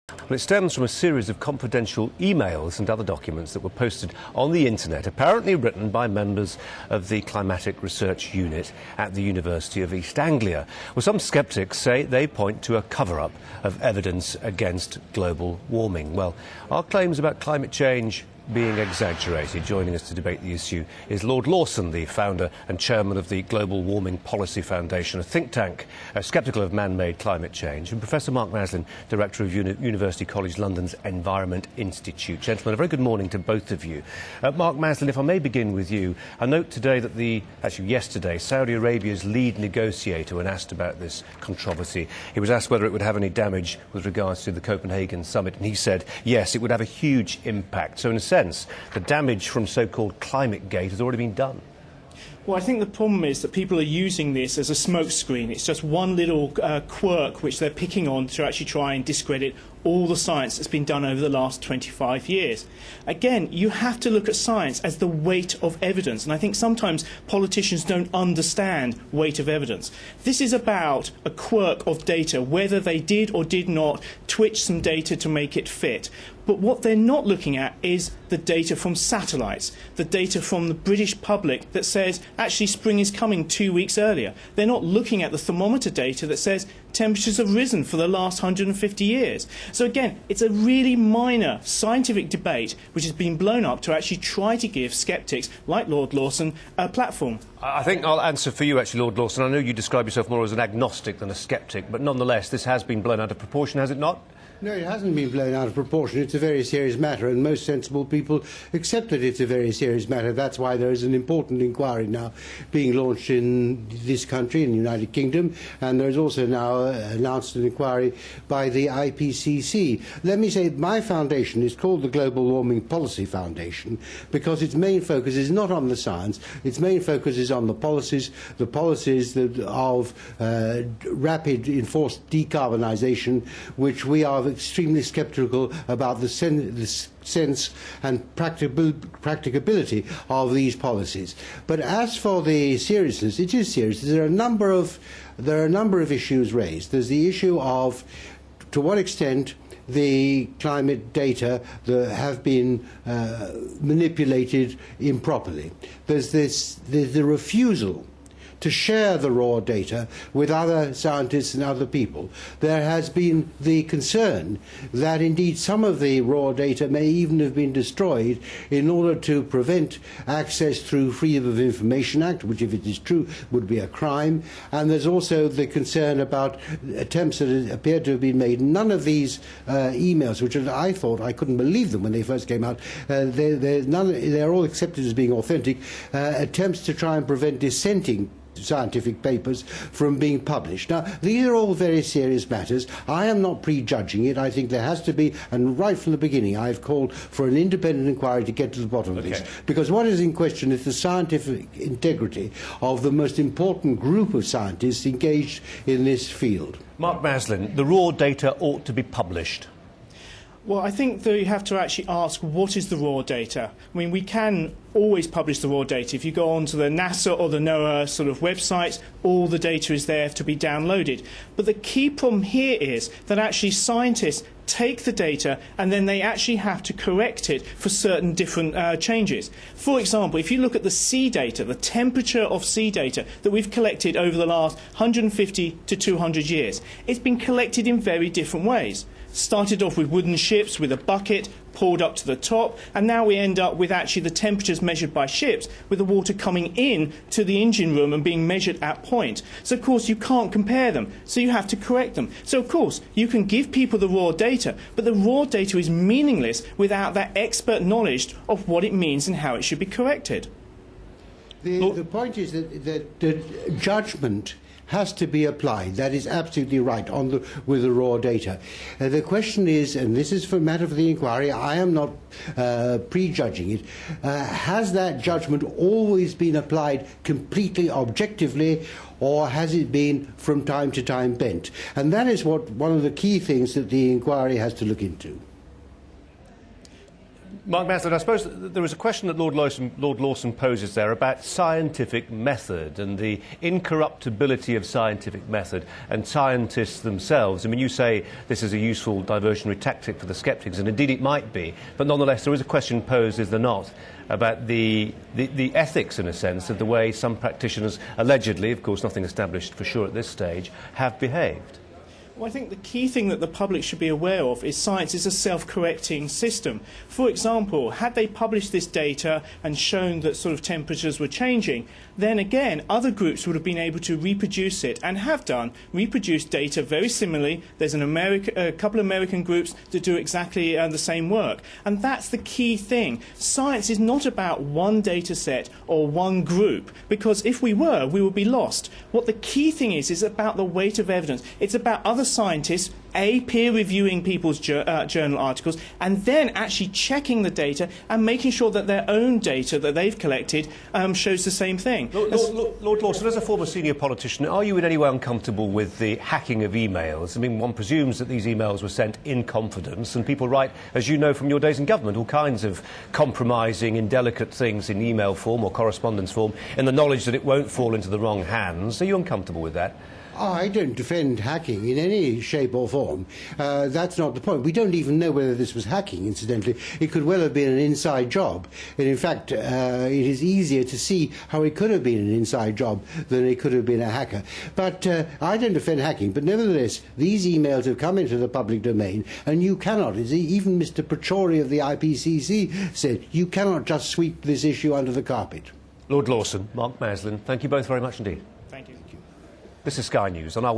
Well, it stems from a series of confidential emails and other documents that were posted on the internet, apparently written by members of the Climatic Research Unit at the University of East Anglia. Well, some sceptics say they point to a cover-up of evidence against global warming. Well, are claims about climate change being exaggerated? Joining us to debate the issue is Lord Lawson, the founder and chairman of the Global Warming Policy Foundation, a think tank sceptical of man-made climate change, and Professor Mark Maslin, director of University College London's Environment Institute. Gentlemen, a very good morning to both of you. Mark Maslin, if I may begin with you, I note today that yesterday, Saudi Arabia's lead negotiator, when asked about this controversy, he was asked whether it would have any damage with regards to the Copenhagen summit, and he said yes, it would have a huge impact. So in a sense, the damage from so-called climate gate has already been done. Well, I think the problem is that people are using this as a smokescreen. It's just one little quirk which they're picking on to actually try and discredit all the science that's been done over the last 25 years. Again, you have to look at science as the weight of evidence, and I think sometimes politicians don't understand weight of evidence. This is about a quirk of data, whether they did or did not twitch some data to make it fit. But what they're not looking at is the data from satellites, the data from the British public that says actually spring is coming 2 weeks earlier. They're not looking at the thermometer data that says temperatures have risen for the last 150 years. So again, it's a really minor scientific debate which has been blown up to actually try to give sceptics like Lord Lawson a platform. I think I'll answer for you, actually, Lord Lawson. I know you describe yourself more as an agnostic than a sceptic, but nonetheless, this has been blown out of proportion, has it not? No, it hasn't been blown out of proportion. It's a very serious matter, and most sensible people accept that it's a very serious matter. That's why there is an important inquiry now being launched in this country, in the United Kingdom, and there is also now announced an inquiry by the IPCC. Let me say my foundation is called the Global Warming Policy Foundation because its main focus is not on the science. Its main focus is on the policies of rapid enforced decarbonisation, which we are extremely sceptical about the sense and practicability of these policies. But as for the seriousness, it is serious. There are a number of issues raised. There's the issue of to what extent the climate data that have been manipulated improperly. There's the refusal to share the raw data with other scientists and other people. There has been the concern that indeed some of the raw data may even have been destroyed in order to prevent access through Freedom of Information Act, which if it is true would be a crime. And there's also the concern about attempts that appear to have been made. None of these emails, which I thought, I couldn't believe them when they first came out, they're all accepted as being authentic, attempts to try and prevent dissenting scientific papers from being published. Now, these are all very serious matters. I am not prejudging it. I think there has to be, and right from the beginning, I've called for an independent inquiry to get to the bottom of this. Because what is in question is the scientific integrity of the most important group of scientists engaged in this field. Mark Maslin, the raw data ought to be published. Well, I think that you have to actually ask, what is the raw data? I mean, we can always publish the raw data. If you go onto the NASA or the NOAA sort of websites, all the data is there to be downloaded. But the key problem here is that actually scientists take the data and then they actually have to correct it for certain different changes. For example, if you look at the sea data, the temperature of sea data that we've collected over the last 150 to 200 years, it's been collected in very different ways. Started off with wooden ships with a bucket, poured up to the top, and now we end up with actually the temperatures measured by ships, with the water coming in to the engine room and being measured at point. So, of course, you can't compare them, so you have to correct them. So, of course, you can give people the raw data, but the raw data is meaningless without that expert knowledge of what it means and how it should be corrected. The point is that judgment has to be applied. That is absolutely right with the raw data. The question is, and this is for matter for the inquiry, I am not prejudging it, has that judgment always been applied completely objectively, or has it been from time to time bent? And that is one of the key things that the inquiry has to look into. Mark Maslin, I suppose there was a question that Lord Lawson poses there about scientific method and the incorruptibility of scientific method and scientists themselves. I mean, you say this is a useful diversionary tactic for the sceptics, and indeed it might be, but nonetheless there is a question posed, is there not, about the ethics, in a sense, of the way some practitioners allegedly, of course nothing established for sure at this stage, have behaved. Well, I think the key thing that the public should be aware of is science is a self-correcting system. For example, had they published this data and shown that sort of temperatures were changing, then again, other groups would have been able to reproduce it, and have done, reproduce data very similarly. There's a couple of American groups that do exactly the same work. And that's the key thing. Science is not about one data set or one group, because if we were, we would be lost. What the key thing is about the weight of evidence. It's about other scientists, peer-reviewing people's journal articles, and then actually checking the data and making sure that their own data that they've collected shows the same thing. Lord Lawson, as a former senior politician, are you in any way uncomfortable with the hacking of emails? I mean, one presumes that these emails were sent in confidence, and people write, as you know from your days in government, all kinds of compromising, indelicate things in email form or correspondence form in the knowledge that it won't fall into the wrong hands. Are you uncomfortable with that? I don't defend hacking in any shape or form. That's not the point. We don't even know whether this was hacking, incidentally. It could well have been an inside job. And in fact, it is easier to see how it could have been an inside job than it could have been a hacker. But I don't defend hacking. But nevertheless, these emails have come into the public domain, and you cannot, as even Mr. Pachori of the IPCC said, you cannot just sweep this issue under the carpet. Lord Lawson, Mark Maslin, thank you both very much indeed. Thank you. This is Sky News on our website.